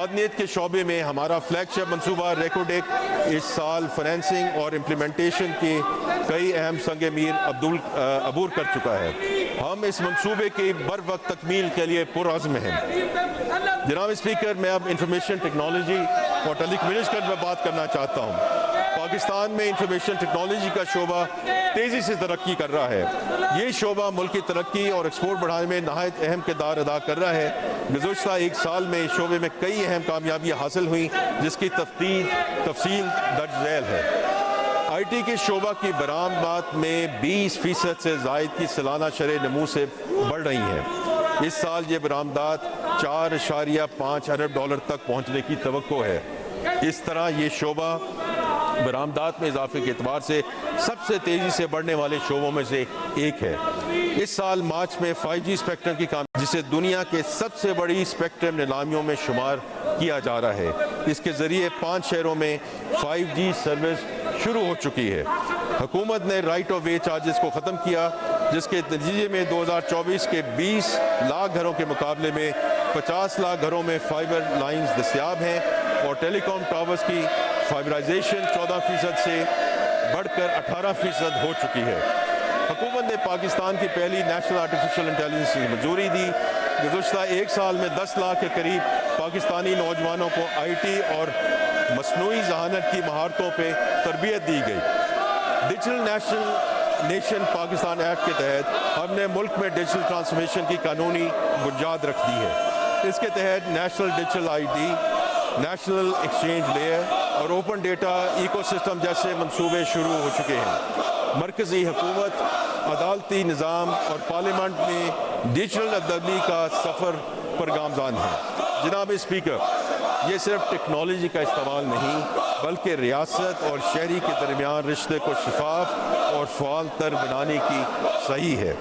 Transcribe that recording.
مدنیت کے شعبے میں ہمارا فلیگ شپ منصوبہ ریکوڈیک اس سال فائنینسنگ اور امپلیمنٹیشن کے کئی اہم سنگ میر عبور کر چکا ہے۔ ہم اس منصوبے کی بر وقت تکمیل کے لیے پرعزم ہیں۔ جناب اسپیکر، میں اب انفارمیشن ٹیکنالوجی اور ٹیلی کمیونیکیشن پر بات کرنا چاہتا ہوں۔ پاکستان میں انفارمیشن ٹیکنالوجی کا شعبہ تیزی سے ترقی کر رہا ہے۔ یہ شعبہ ملک کی ترقی اور ایکسپورٹ بڑھانے میں نہایت اہم کردار ادا کر رہا ہے۔ گزشتہ ایک سال میں اس شعبے میں کئی اہم کامیابیاں حاصل ہوئیں جس کی تفصیل درج ذیل ہے۔ آئی ٹی کے شعبہ کی برآمدات میں 20% سے زائد کی سالانہ شرح نمو سے بڑھ رہی ہیں۔ اس سال یہ برآمدات 4.5 ارب ڈالر تک پہنچنے کی توقع ہے۔ اس طرح یہ شعبہ برآمدات میں اضافے کے اعتبار سے سب سے تیزی سے بڑھنے والے شعبوں میں سے ایک ہے۔ اس سال مارچ میں 5G اسپیکٹرم کی کامیابی جسے دنیا کے سب سے بڑی اسپیکٹرم نیلامیوں میں شمار کیا جا رہا ہے۔ اس کے ذریعے 5 شہروں میں 5G سروس شروع ہو چکی ہے۔ حکومت نے رائٹ آف وے چارجز کو ختم کیا جس کے نتیجے میں 2024 کے 20 لاکھ گھروں کے مقابلے میں 50 لاکھ گھروں میں فائبر لائنز دستیاب ہیں اور ٹیلی کام ٹاورز کی فائبرائزیشن 14% سے بڑھ کر 18% ہو چکی ہے۔ حکومت نے پاکستان کی پہلی نیشنل آرٹیفیشل انٹیلیجنس کی منظوری دی۔ گزشتہ ایک سال میں 10 لاکھ کے قریب پاکستانی نوجوانوں کو آئی ٹی اور مصنوعی ذہانت کی مہارتوں پہ تربیت دی گئی۔ ڈیجیٹل نیشن پاکستان ایکٹ کے تحت ہم نے ملک میں ڈیجیٹل ٹرانسفارمیشن کی قانونی بنیاد رکھ دی ہے۔ اس کے تحت national digital I D, national exchange layer اور اوپن ڈیٹا ایکو سسٹم جیسے منصوبے شروع ہو چکے ہیں۔ مرکزی حکومت، عدالتی نظام اور پارلیمنٹ میں ڈیجیٹل تبدیلی کا سفر پر گامزن ہے۔ جناب اسپیکر، یہ صرف ٹیکنالوجی کا استعمال نہیں بلکہ ریاست اور شہری کے درمیان رشتے کو شفاف اور فعال تر بنانے کی صحیح ہے۔